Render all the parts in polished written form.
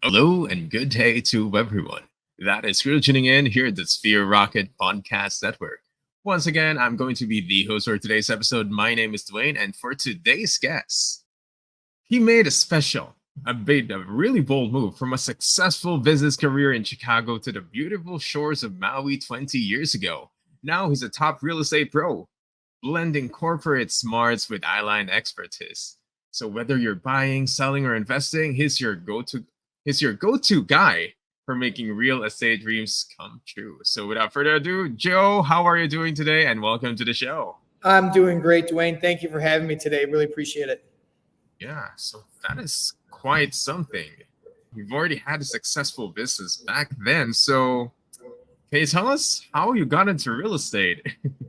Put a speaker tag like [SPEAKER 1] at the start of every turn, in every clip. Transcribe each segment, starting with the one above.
[SPEAKER 1] Hello and good day to everyone. That is really tuning in here at the Sphere Rocket Podcast Network. Once again, I'm going to be the host for today's episode. My name is Dwayne, and for today's guest, he made a really bold move from a successful business career in Chicago to the beautiful shores of Maui 20 years ago. Now he's a top real estate pro, blending corporate smarts with island expertise. So whether you're buying, selling, or investing, he's your go-to guy for making real estate dreams come true. So without further ado, Joe, how are you doing today? And welcome to the show.
[SPEAKER 2] I'm doing great, Dwayne. Thank you for having me today. Really appreciate it.
[SPEAKER 1] Yeah, so that is quite something. You've already had a successful business back then. So can you tell us how you got into real estate?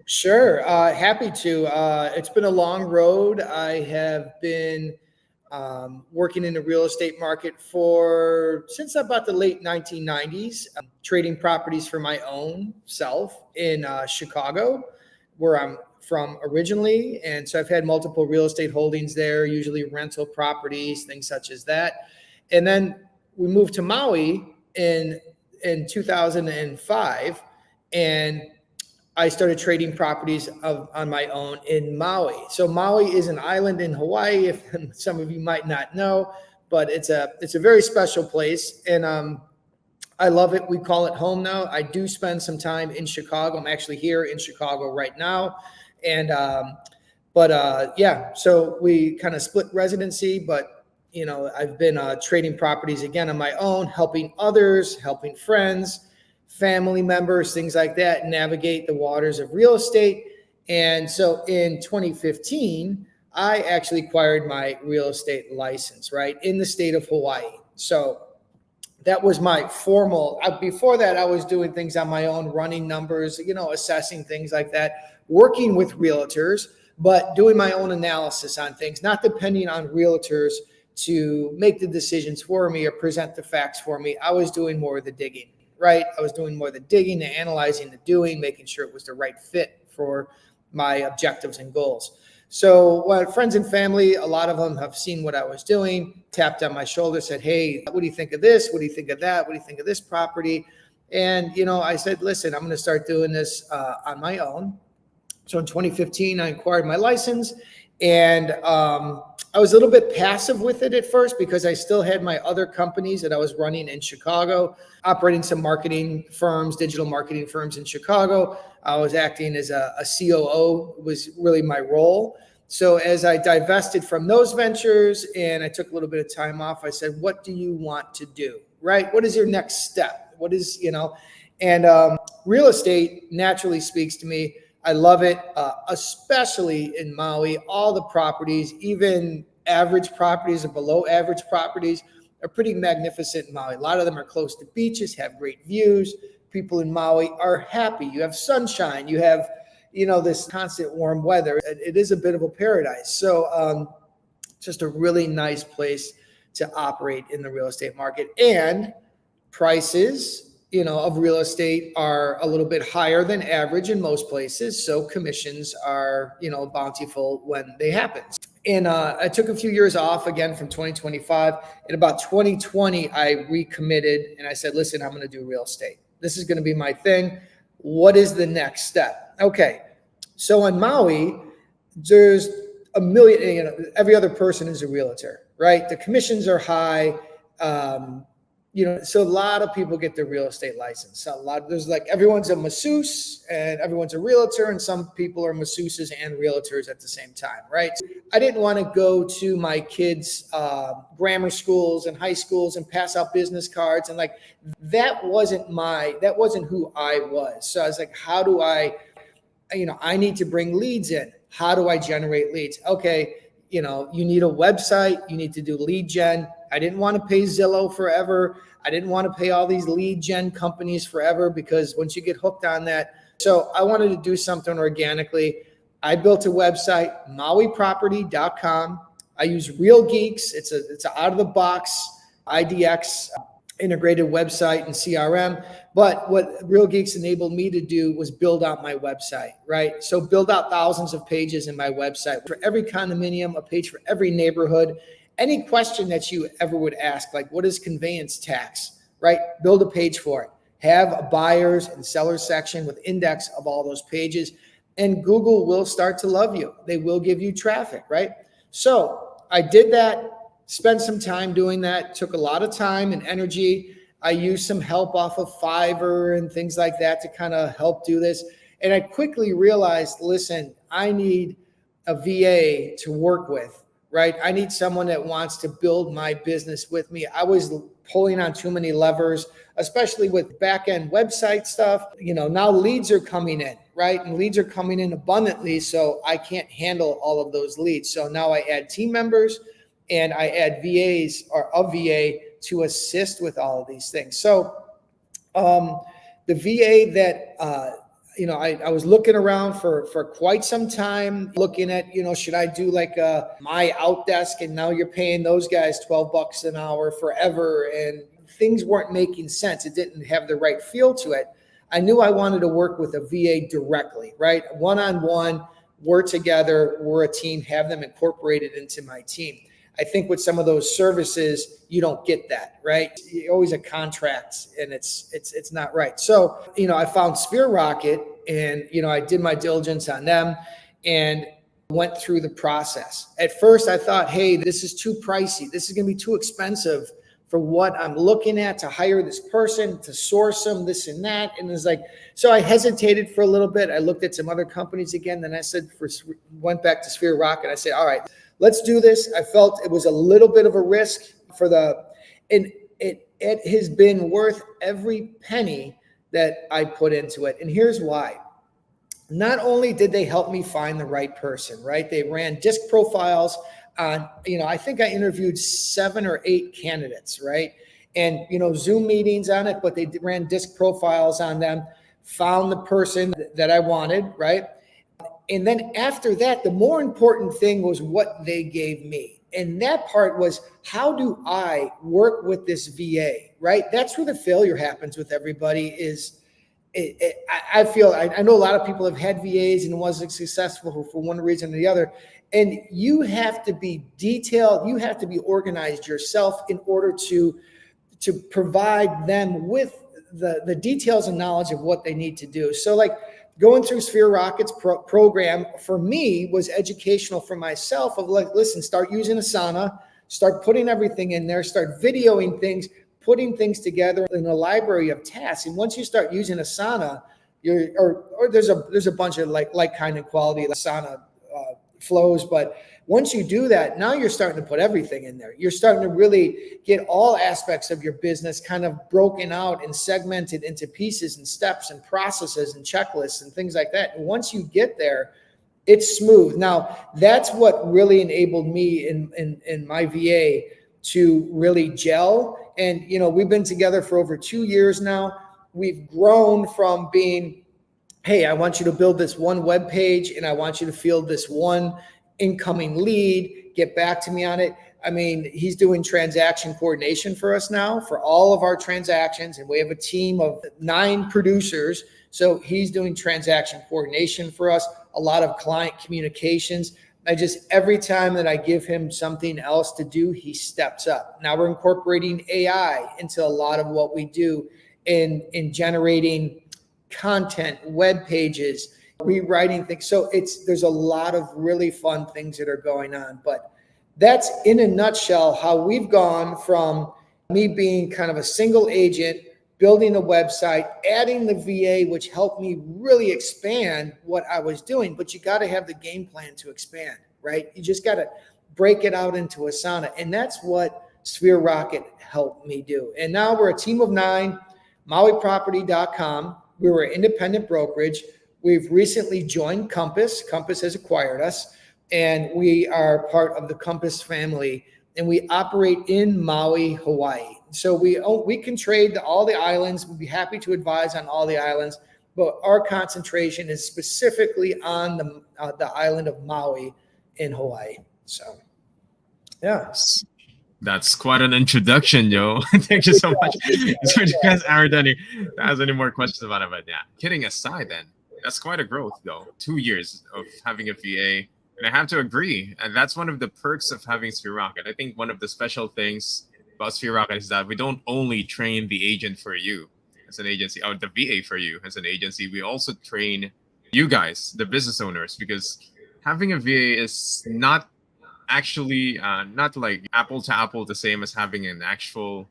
[SPEAKER 2] Sure. Happy to. It's been a long road. I have been working in the real estate market since about the late 1990s, trading properties for my own self in Chicago, where I'm from originally. And so I've had multiple real estate holdings there, usually rental properties, things such as that. And then we moved to Maui in 2005, and I started trading properties on my own in Maui. So Maui is an island in Hawaii, if some of you might not know, but it's a very special place, and I love it. We call it home now. I do spend some time in Chicago. I'm actually here in Chicago right now, and so we kind of split residency, but I've been trading properties again on my own, helping others, helping friends, family members, things like that, navigate the waters of real estate. And so in 2015, I actually acquired my real estate license, right, in the state of Hawaii. So that was my formal, before that, I was doing things on my own, running numbers, assessing things like that, working with realtors, but doing my own analysis on things, not depending on realtors to make the decisions for me or present the facts for me. I was doing more of the digging. Right. I was doing more of the digging, the analyzing, the doing, making sure it was the right fit for my objectives and goals. So friends and family, a lot of them have seen what I was doing, tapped on my shoulder, said, hey, what do you think of this? What do you think of that? What do you think of this property? And, I said, listen, I'm going to start doing this on my own. So in 2015, I acquired my license, and I was a little bit passive with it at first because I still had my other companies that I was running in Chicago, operating some marketing firms, digital marketing firms in Chicago. I was acting as a COO, was really my role. So as I divested from those ventures and I took a little bit of time off, I said, what do you want to do, right? What is your next step? What is, and real estate naturally speaks to me. I love it, especially in Maui. All the properties, even average properties or below average properties, are pretty magnificent in Maui. A lot of them are close to beaches, have great views. People in Maui are happy. You have sunshine. You have, this constant warm weather. It is a bit of a paradise. So just a really nice place to operate in the real estate market. And prices of real estate are a little bit higher than average in most places. So commissions are, bountiful when they happen. And I took a few years off again from 2025. In about 2020, I recommitted and I said, listen, I'm going to do real estate. This is going to be my thing. What is the next step? Okay. So on Maui, there's a million, every other person is a realtor, right? The commissions are high. So a lot of people get their real estate license. There's everyone's a masseuse and everyone's a realtor, and some people are masseuses and realtors at the same time, right? I didn't want to go to my kids' grammar schools and high schools and pass out business cards, and that wasn't who I was. So I was like, how do I need to bring leads in. How do I generate leads? Okay, you need a website. You need to do lead gen. I didn't want to pay Zillow forever. I didn't want to pay all these lead gen companies forever, because once you get hooked on that. So I wanted to do something organically. I built a website, mauiproperty.com. I use Real Geeks. It's an out of the box IDX integrated website and CRM. But what Real Geeks enabled me to do was build out my website, right? So build out thousands of pages in my website for every condominium, a page for every neighborhood. any question that you ever would ask, like what is conveyance tax, right? Build a page for it. Have a buyers and sellers section with index of all those pages, and Google will start to love you. They will give you traffic, right? So I did that, spent some time doing that, took a lot of time and energy. I used some help off of Fiverr and things like that to kind of help do this. And I quickly realized, listen, I need a VA to work with, right? I need someone that wants to build my business with me. I was pulling on too many levers, especially with back-end website stuff. Now leads are coming in, right? And leads are coming in abundantly, so I can't handle all of those leads. So now I add team members and I add VAs or a VA to assist with all of these things. So the VA that, I was looking around for quite some time, looking at, should I do like a my outdesk, and now you're paying those guys $12 an hour forever, and things weren't making sense. It didn't have the right feel to it. I knew I wanted to work with a VA directly, right? One-on-one, we're together, we're a team, have them incorporated into my team. I think with some of those services, you don't get that, right? You always have contracts, and it's not right. So, I found Sphere Rocket, and, I did my diligence on them and went through the process. At first I thought, hey, this is too pricey. This is going to be too expensive for what I'm looking at to hire this person, to source them, this and that. And it's like, so I hesitated for a little bit. I looked at some other companies again. Then I went back to Sphere Rocket. I said, all right, let's do this. I felt it was a little bit of a risk and it has been worth every penny that I put into it. And here's why. Not only did they help me find the right person, right? They ran disc profiles on, I think I interviewed 7 or 8 candidates, right? And, Zoom meetings on it, but they ran disc profiles on them, found the person that I wanted, right? And then after that, the more important thing was what they gave me. And that part was, how do I work with this VA, right? That's where the failure happens with everybody is, I feel, I know a lot of people have had VAs and wasn't successful for one reason or the other. And you have to be detailed. You have to be organized yourself in order to provide them with the details and knowledge of what they need to do. So like, going through Sphere Rocket's program for me was educational for myself of like, listen, start using Asana, start putting everything in there, start videoing things, putting things together in a library of tasks. And once you start using Asana, there's a bunch of like kind of quality Asana flows, but once you do that, now you're starting to put everything in there. You're starting to really get all aspects of your business kind of broken out and segmented into pieces and steps and processes and checklists and things like that. And once you get there, it's smooth. Now, that's what really enabled me in my VA to really gel. And, we've been together for over 2 years now. We've grown from being, hey, I want you to build this one web page and I want you to field this one incoming lead, get back to me on it. I mean, he's doing transaction coordination for us now for all of our transactions. And we have a team of 9 producers. So he's doing transaction coordination for us, a lot of client communications. Every time that I give him something else to do, he steps up. Now we're incorporating AI into a lot of what we do in generating content, web pages, rewriting things. So there's a lot of really fun things that are going on, but that's in a nutshell how we've gone from me being kind of a single agent, building a website, adding the VA, which helped me really expand what I was doing. But you got to have the game plan to expand, right? You just got to break it out into Asana. And that's what Sphere Rocket helped me do. And now we're a team of 9, MauiProperty.com. We were an independent brokerage. We've recently joined Compass. Compass has acquired us, and we are part of the Compass family, and we operate in Maui, Hawaii. So we can trade to all the islands. We'd be happy to advise on all the islands, but our concentration is specifically on the island of Maui in Hawaii. So, yeah.
[SPEAKER 1] That's quite an introduction, yo. Thank you so much. So you guys aren't has any more questions about it, but yeah. Kidding aside, then that's quite a growth, though. 2 years of having a VA And I have to agree. And that's one of the perks of having Sphere Rocket. I think one of the special things about Sphere Rocket is that we don't only train the agent for you as an agency, or the VA for you as an agency. We also train you guys, the business owners, because having a VA is not actually not like apple to apple the same as having an actual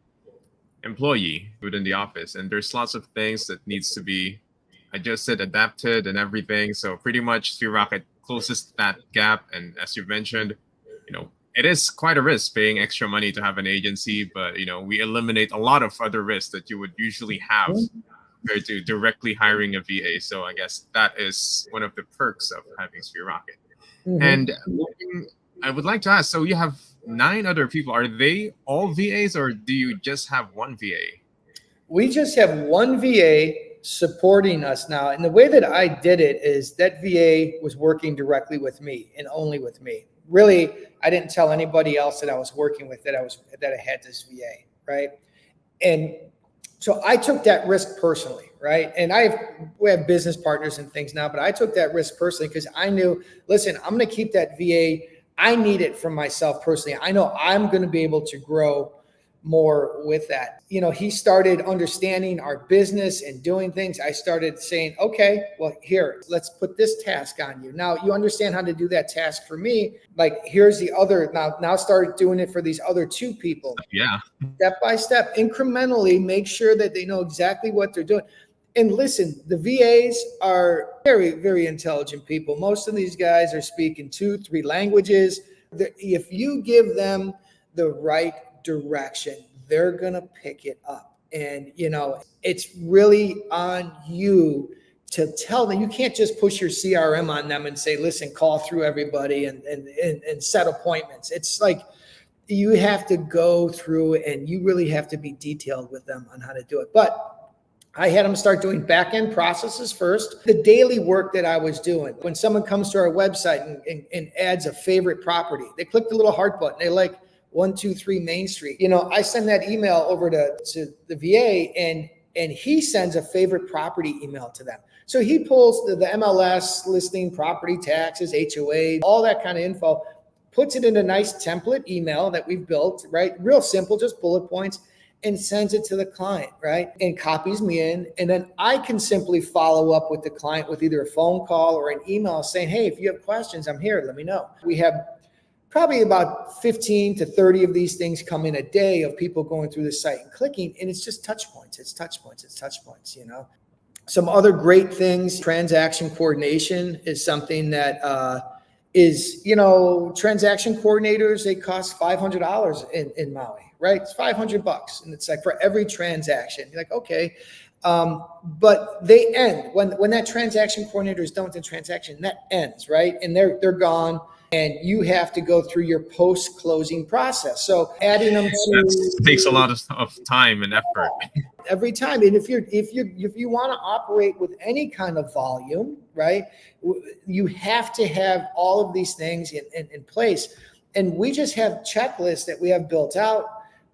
[SPEAKER 1] employee within the office. And there's lots of things that needs to be adjusted, adapted, and everything. So pretty much Sphere Rocket closes that gap. And as you mentioned, it is quite a risk paying extra money to have an agency, but we eliminate a lot of other risks that you would usually have compared to directly hiring a VA. So I guess that is one of the perks of having Sphere Rocket. And I would like to ask, so you have 9 other people. Are they all VAs, or do you just have one VA?
[SPEAKER 2] We just have one VA supporting us now. And the way that I did it is that VA was working directly with me and only with me. Really, I didn't tell anybody else that I was working with that I had this VA, right? And so I took that risk personally, right? And we have business partners and things now, but I took that risk personally because I knew, listen, I'm going to keep that VA. I need it for myself personally. I know I'm going to be able to grow more with that. He started understanding our business and doing things. I started saying, okay, well, here, let's put this task on you. Now you understand how to do that task for me. Like, here's the other, now start doing it for these other 2 people.
[SPEAKER 1] Yeah.
[SPEAKER 2] Step by step, incrementally, make sure that they know exactly what they're doing. And listen, the VAs are very, very intelligent people. Most of these guys are speaking 2, 3 languages. If you give them the right direction, they're going to pick it up. And, it's really on you to tell them. You can't just push your CRM on them and say, listen, call through everybody and set appointments. It's like you have to go through and you really have to be detailed with them on how to do it. But I had them start doing back-end processes first. The daily work that I was doing, when someone comes to our website and adds a favorite property, they click the little heart button. They like 123 Main Street. I send that email over to the VA and he sends a favorite property email to them. So he pulls the MLS listing, property taxes, HOA, all that kind of info, puts it in a nice template email that we've built, right? Real simple, just bullet points, and sends it to the client, right? And copies me in. And then I can simply follow up with the client with either a phone call or an email saying, hey, if you have questions, I'm here, let me know. We have probably about 15 to 30 of these things come in a day of people going through the site and clicking, and it's just touch points. It's touch points. Some other great things, transaction coordination is something that transaction coordinators, they cost $500 in Maui, right? It's $500. And it's like for every transaction, you're like, okay. But they end when that transaction coordinator is done with the transaction, that ends, right? And they're gone. And you have to go through your post-closing process. So adding them to
[SPEAKER 1] that takes a lot of time and effort
[SPEAKER 2] every time. And if you want to operate with any kind of volume, right, you have to have all of these things in place. And we just have checklists that we have built out.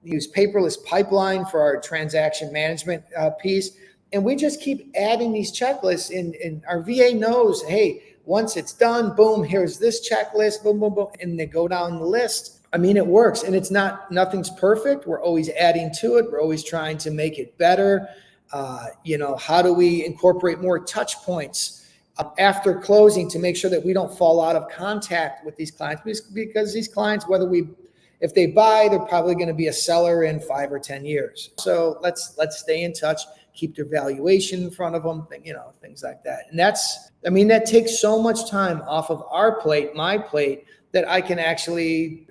[SPEAKER 2] We use paperless pipeline for our transaction management piece. And we just keep adding these checklists, and our VA knows, hey, once it's done, boom, here's this checklist, boom, boom, boom, and they go down the list. I mean, it works, and nothing's perfect. We're always adding to it. We're always trying to make it better. How do we incorporate more touch points after closing to make sure that we don't fall out of contact with these clients? Because these clients, if they buy, they're probably going to be a seller in 5 or 10 years. So let's stay in touch, keep their valuation in front of them, things like that. And that takes so much time off of our plate, my plate, that I can actually,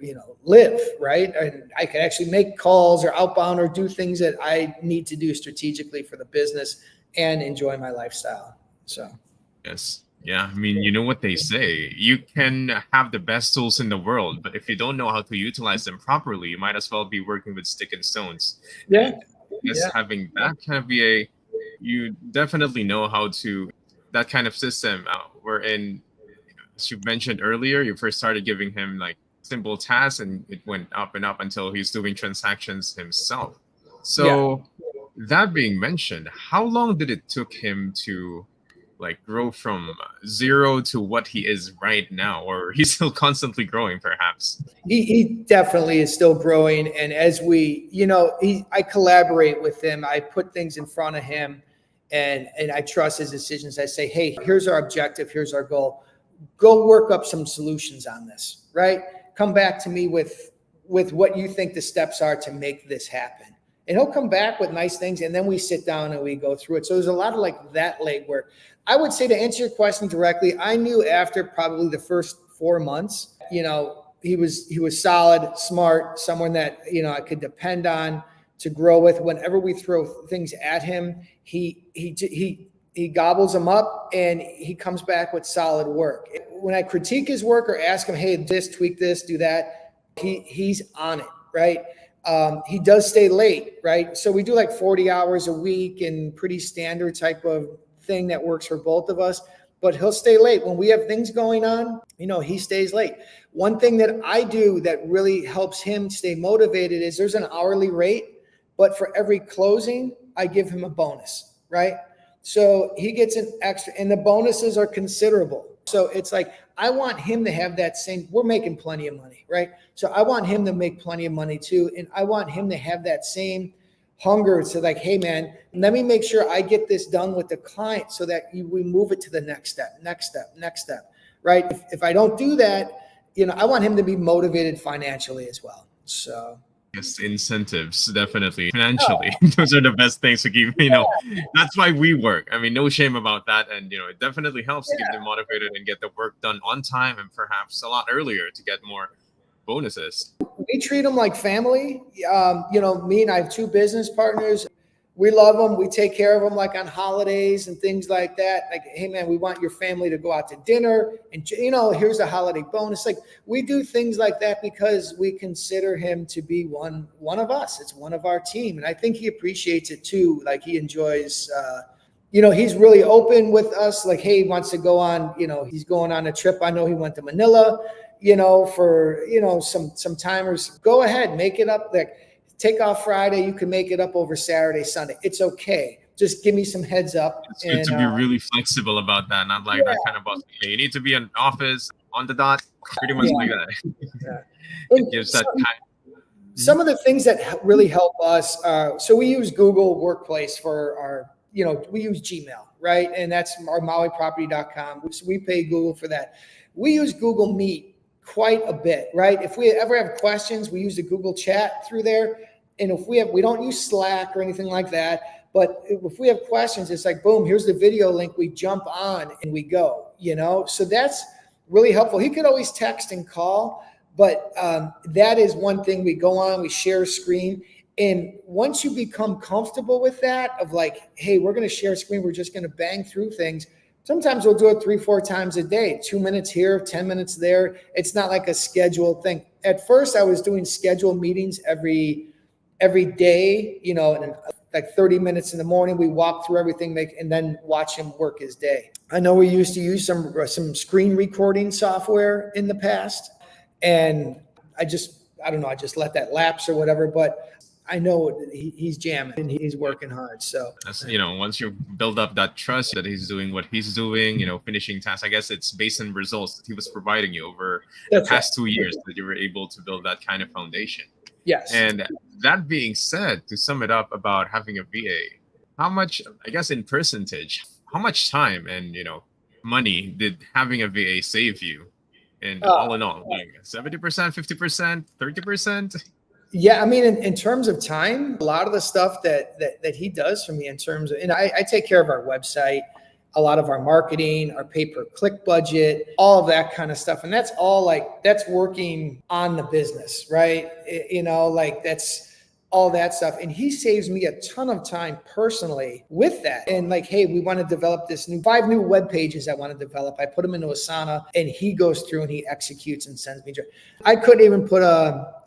[SPEAKER 2] live, right? And I can actually make calls or outbound or do things that I need to do strategically for the business and enjoy my lifestyle. So.
[SPEAKER 1] Yes. Yeah. I mean, you know what they say, you can have the best tools in the world, but if you don't know how to utilize them properly, you might as well be working with stick and stones.
[SPEAKER 2] Yeah.
[SPEAKER 1] Having that kind of VA, you definitely know how to, that kind of system wherein, as you mentioned earlier, you first started giving him like simple tasks and it went up and up until he's doing transactions himself. So that being mentioned, how long did it took him to like grow from zero to what he is right now, or he's still constantly growing, perhaps?
[SPEAKER 2] He definitely is still growing. And as we, I collaborate with him. I put things in front of him and I trust his decisions. I say, hey, here's our objective. Here's our goal. Go work up some solutions on this, right? Come back to me with what you think the steps are to make this happen. And he'll come back with nice things. And then we sit down and we go through it. So there's a lot of like that late work. I would say, to answer your question directly, I knew after probably the first 4 months, he was solid, smart, someone that, I could depend on to grow with. Whenever we throw things at him, he gobbles them up and he comes back with solid work. When I critique his work or ask him, hey, tweak this, do that, he's on it, right? He does stay late, right? So we do like 40 hours a week and pretty standard type of thing that works for both of us, but he'll stay late. When we have things going on, he stays late. One thing that I do that really helps him stay motivated is there's an hourly rate, but for every closing, I give him a bonus, right? So he gets an extra, and the bonuses are considerable. So it's like, I want him to have that same, we're making plenty of money, right? So I want him to make plenty of money too. And I want him to have that same hunger to like, hey man, let me make sure I get this done with the client so that we move it to the next step, right? If I don't do that, I want him to be motivated financially as well. So
[SPEAKER 1] Yes, incentives, definitely. Financially, those are the best things to keep, that's why we work. I mean, no shame about that. And, it definitely helps to keep them motivated and get the work done on time and perhaps a lot earlier to get more bonuses.
[SPEAKER 2] We treat them like family. Me and I have 2 business partners. We love them. We take care of them like on holidays and things like that. Like, hey man, we want your family to go out to dinner and, here's a holiday bonus. Like we do things like that because we consider him to be one of us. It's one of our team. And I think he appreciates it too. Like he enjoys, he's really open with us. Like, hey, he wants to go on, he's going on a trip. I know he went to Manila, for, some timers. Go ahead, make it up. Like, take off Friday, you can make it up over Saturday, Sunday. It's okay. Just give me some heads up.
[SPEAKER 1] It's good to be really flexible about that, not like that kind of boss. You need to be in office on the dot, pretty much like that. It gives that time.
[SPEAKER 2] Some of the things that really help us, so we use Google Workplace for our, we use Gmail, right? And that's our mauiproperty.com. So we pay Google for that. We use Google Meet quite a bit, right? If we ever have questions, we use the Google chat through there. And if we don't use Slack or anything like that, but if we have questions, it's like, boom, here's the video link. We jump on and we go, so that's really helpful. He could always text and call, but that is one thing. We go on, we share a screen. And once you become comfortable with that of like, hey, we're going to share a screen. We're just going to bang through things. Sometimes we'll do it 3-4 times a day, 2 minutes here, 10 minutes there. It's not like a scheduled thing. At first I was doing scheduled meetings every day, and like 30 minutes in the morning, we walk through everything, and then watch him work his day. I know we used to use some screen recording software in the past, and I just let that lapse or whatever, but I know he's jamming and he's working hard. So
[SPEAKER 1] that's, once you build up that trust that he's doing what he's doing, finishing tasks, I guess it's based on results that he was providing you over the past 2 years that you were able to build that kind of foundation.
[SPEAKER 2] Yes.
[SPEAKER 1] And that being said, to sum it up about having a VA, how much, I guess in percentage, how much time and, money did having a VA save you? And all in all, like 70%, 50%, 30%?
[SPEAKER 2] Yeah, I mean, in terms of time, a lot of the stuff that he does for me in terms of, and I take care of our website, a lot of our marketing, our pay-per-click budget, all of that kind of stuff. And that's all that's working on the business, right? That's all that stuff. And he saves me a ton of time personally with that. And like, hey, we want to develop this 5 new web pages I want to develop. I put them into Asana and he goes through and he executes and sends me. I couldn't even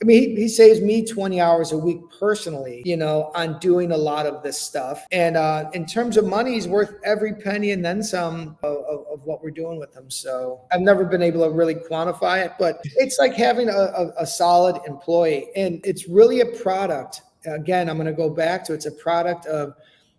[SPEAKER 2] he saves me 20 hours a week personally, on doing a lot of this stuff. And in terms of money, he's worth every penny and then some of what we're doing with him. So I've never been able to really quantify it, but it's like having a solid employee, and it's really a product. Again, I'm going to go back to, it's a product of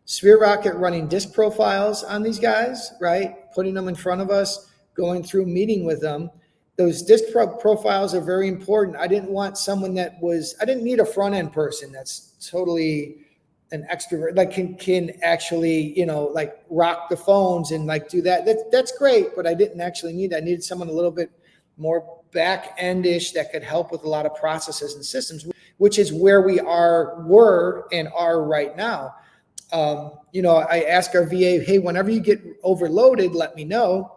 [SPEAKER 2] Sphere Rocket running disc profiles on these guys, right? Putting them in front of us, going through, meeting with them. Those disc profiles are very important. I didn't want someone I didn't need a front end person that's totally an extrovert, like can actually, like rock the phones and like do that. That's great, but I didn't actually need that. I needed someone a little bit more back endish that could help with a lot of processes and systems, which is where we were and are right now. I ask our VA, hey, whenever you get overloaded, let me know,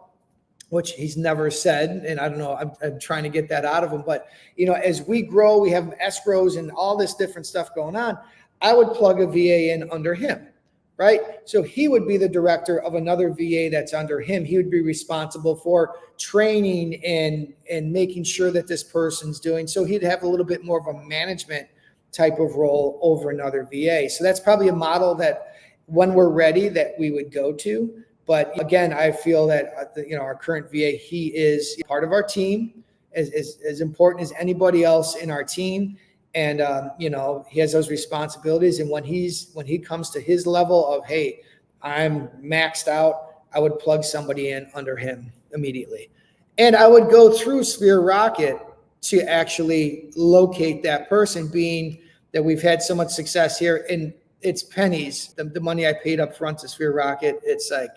[SPEAKER 2] which he's never said. And I don't know, I'm trying to get that out of him. But, as we grow, we have escrows and all this different stuff going on. I would plug a VA in under him, right? So he would be the director of another VA that's under him. He would be responsible for training and making sure that this person's doing. So he'd have a little bit more of a management type of role over another VA. So that's probably a model that when we're ready that we would go to. But again, I feel that our current VA, he is part of our team, as important as anybody else in our team. And he has those responsibilities. And when he comes to his level of, hey, I'm maxed out, I would plug somebody in under him immediately. And I would go through Sphere Rocket to actually locate that person, being that we've had so much success here. And it's pennies. The money I paid up front to Sphere Rocket, it's like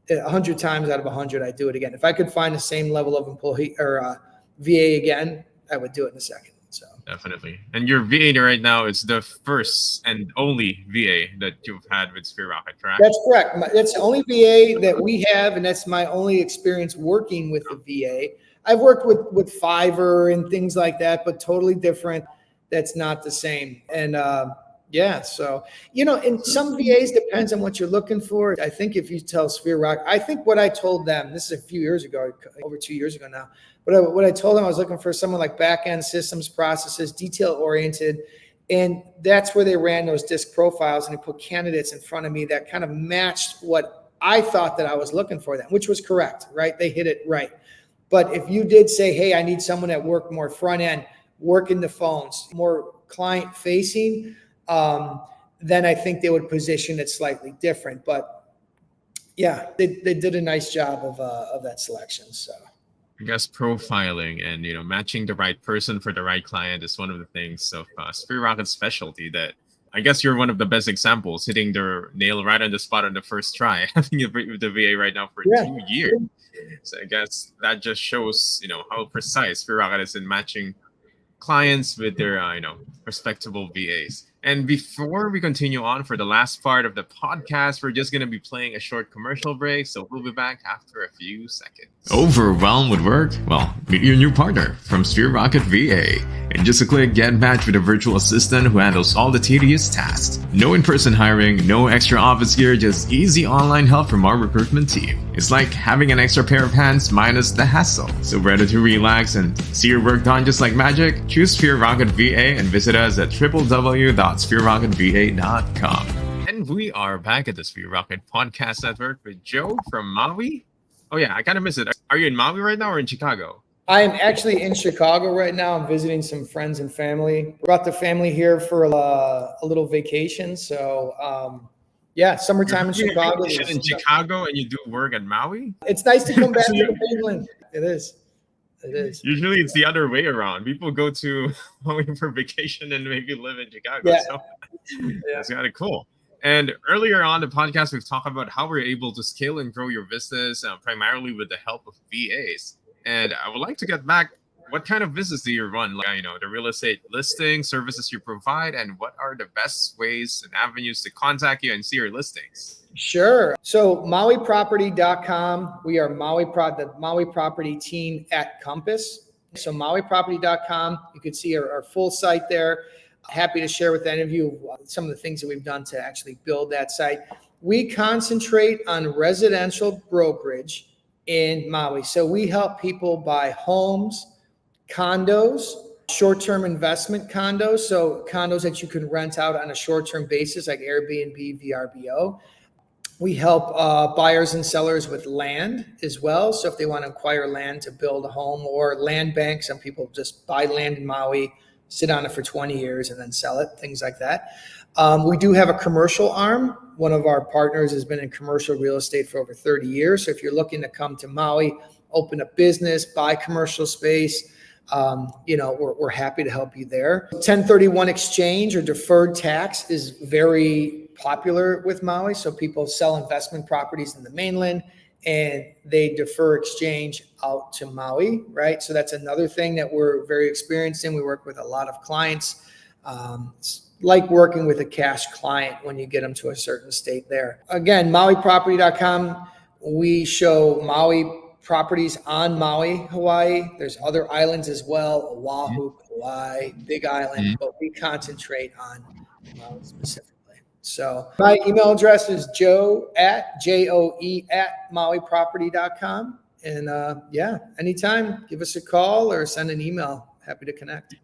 [SPEAKER 2] 100 times out of 100, I do it again. If I could find the same level of employee or VA again, I would do it in a second. So
[SPEAKER 1] definitely. And your VA right now is the first and only VA that you've had with Sphere Rocket, correct?
[SPEAKER 2] That's correct. That's the only VA that we have, and that's my only experience working with the VA. I've worked with Fiverr and things like that, but totally different. That's not the same. And so, in some VAs, depends on what you're looking for. I think if you tell Sphere Rock, I think what I told them, this is a few years ago, over 2 years ago now, but what I told them, I was looking for someone like back-end systems, processes, detail-oriented, and that's where they ran those disc profiles, and they put candidates in front of me that kind of matched what I thought that I was looking for them, which was correct, right? They hit it right. But if you did say, hey, I need someone that worked more front-end, working the phones, more client-facing, then I think they would position it slightly different. But yeah, they did a nice job of that selection. So
[SPEAKER 1] I guess profiling and matching the right person for the right client is one of the things of Sphere Rocket's specialty that I guess you're one of the best examples, hitting the nail right on the spot on the first try. Having it with the VA right now for 2 years. So I guess that just shows how precise Sphere Rocket is in matching clients with their respectable VAs. And before we continue on for the last part of the podcast, we're just going to be playing a short commercial break. So we'll be back after a few seconds. Overwhelmed with work? Well, meet your new partner from Sphere Rocket VA. In just a click, get matched with a virtual assistant who handles all the tedious tasks. No in-person hiring, no extra office gear, just easy online help from our recruitment team. It's like having an extra pair of hands minus the hassle. So ready to relax and see your work done just like magic? Choose Sphere Rocket VA and visit us at www.sphererocketva.com. And we are back at the Sphere Rocket Podcast Network with Joe from Maui. Oh yeah, I kind of missed it. Are you in Maui right now or in Chicago?
[SPEAKER 2] I am actually in Chicago right now. I'm visiting some friends and family. Brought the family here for a little vacation. So summertime in Chicago.
[SPEAKER 1] In Chicago and you do work at Maui?
[SPEAKER 2] It's nice to come back to the mainland. It is.
[SPEAKER 1] Usually it's the other way around. People go to Maui for vacation and maybe live in Chicago.
[SPEAKER 2] Yeah.
[SPEAKER 1] So that's kind of cool. And earlier on the podcast, we've talked about how we're able to scale and grow your business primarily with the help of VAs. And I would like to get back. What kind of business do you run? Like, the real estate listing services you provide, and what are the best ways and avenues to contact you and see your listings?
[SPEAKER 2] Sure. So MauiProperty.com. We are the Maui Property team at Compass. So MauiProperty.com. You can see our full site there. Happy to share with any of you some of the things that we've done to actually build that site. We concentrate on residential brokerage in Maui. So we help people buy homes, condos, short-term investment condos. So condos that you can rent out on a short-term basis like Airbnb, VRBO. We help buyers and sellers with land as well. So if they want to acquire land to build a home, or land bank, some people just buy land in Maui, sit on it for 20 years and then sell it, things like that. We do have a commercial arm. One of our partners has been in commercial real estate for over 30 years. So if you're looking to come to Maui, open a business, buy commercial space, we're happy to help you there. 1031 exchange or deferred tax is very popular with Maui. So people sell investment properties in the mainland and they defer exchange out to Maui, right? So that's another thing that we're very experienced in. We work with a lot of clients. It's like working with a cash client when you get them to a certain state there. Again, MauiProperty.com. We show Maui properties on Maui, Hawaii. There's other islands as well, Oahu, Kauai, Big Island, but we concentrate on Maui specifically. So my email address is joe@MauiProperty.com. And anytime, give us a call or send an email. Happy to connect.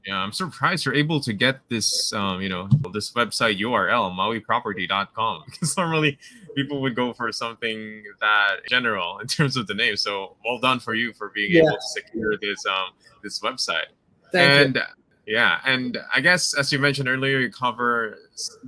[SPEAKER 1] Yeah, I'm surprised you're able to get this, this website URL, MauiProperty.com, because normally people would go for something that general in terms of the name. So well done for you for being able to secure this website.
[SPEAKER 2] Thank you.
[SPEAKER 1] Yeah, and I guess as you mentioned earlier, you cover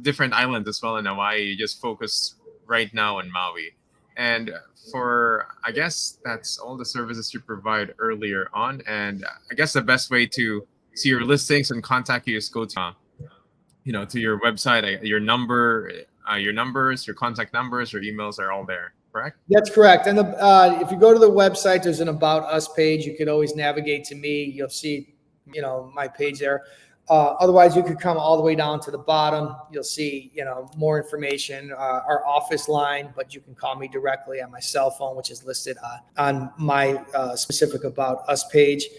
[SPEAKER 1] different islands as well in Hawaii. You just focus right now on Maui. And I guess that's all the services you provide earlier on. And I guess the best way to see your listings and contact you is go to, to your website. Your numbers, your contact numbers, your emails are all there, correct?
[SPEAKER 2] That's correct. And if you go to the website, there's an About Us page. You could always navigate to me. You'll see, my page there. Otherwise, you could come all the way down to the bottom. You'll see, more information, our office line, but you can call me directly on my cell phone, which is listed on my specific About Us page.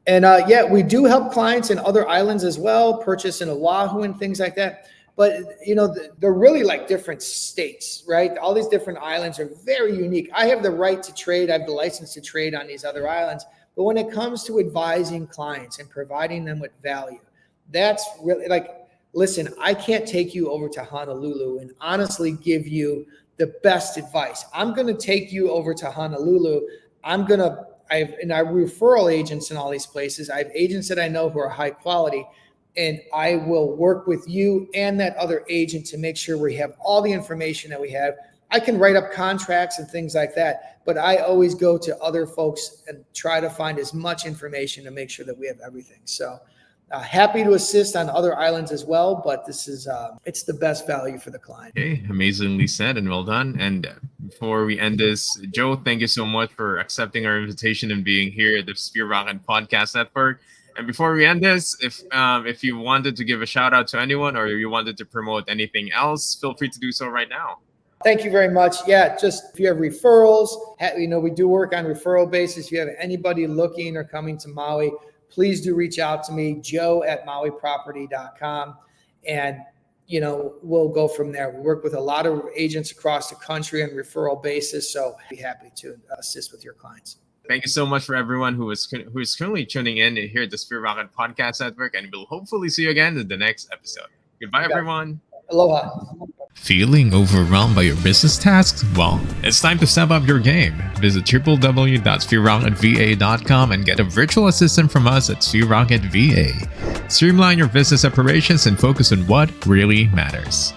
[SPEAKER 2] And we do help clients in other islands as well, purchase in Oahu and things like that. But, they're really like different states, right? All these different islands are very unique. I have the right to trade. I have the license to trade on these other islands. But when it comes to advising clients and providing them with value, that's really listen, I can't take you over to Honolulu and honestly give you the best advice. I'm going to take you over to Honolulu. I have referral agents in all these places. I have agents that I know who are high quality, and I will work with you and that other agent to make sure we have all the information that we have. I can write up contracts and things like that, but I always go to other folks and try to find as much information to make sure that we have everything. So happy to assist on other islands as well, but this is it's the best value for the client.
[SPEAKER 1] Okay, amazingly said and well done. And before we end this, Joe, thank you so much for accepting our invitation and being here at the Sphere Rocket Podcast Network. And before we end this, if you wanted to give a shout out to anyone or you wanted to promote anything else, feel free to do so right now.
[SPEAKER 2] Thank you very much. Yeah, just if you have referrals, we do work on referral basis. If you have anybody looking or coming to Maui, please do reach out to me, joe@MauiProperty.com. And, we'll go from there. We work with a lot of agents across the country on referral basis. So I'd be happy to assist with your clients.
[SPEAKER 1] Thank you so much for everyone who is currently tuning in here at the Sphere Rocket Podcast Network. And we'll hopefully see you again in the next episode. Goodbye, everyone.
[SPEAKER 2] Aloha.
[SPEAKER 1] Feeling overwhelmed by your business tasks? Well, it's time to step up your game. Visit www.spherocketva.com and get a virtual assistant from us at Sphere Rocket VA. Streamline your business operations and focus on what really matters.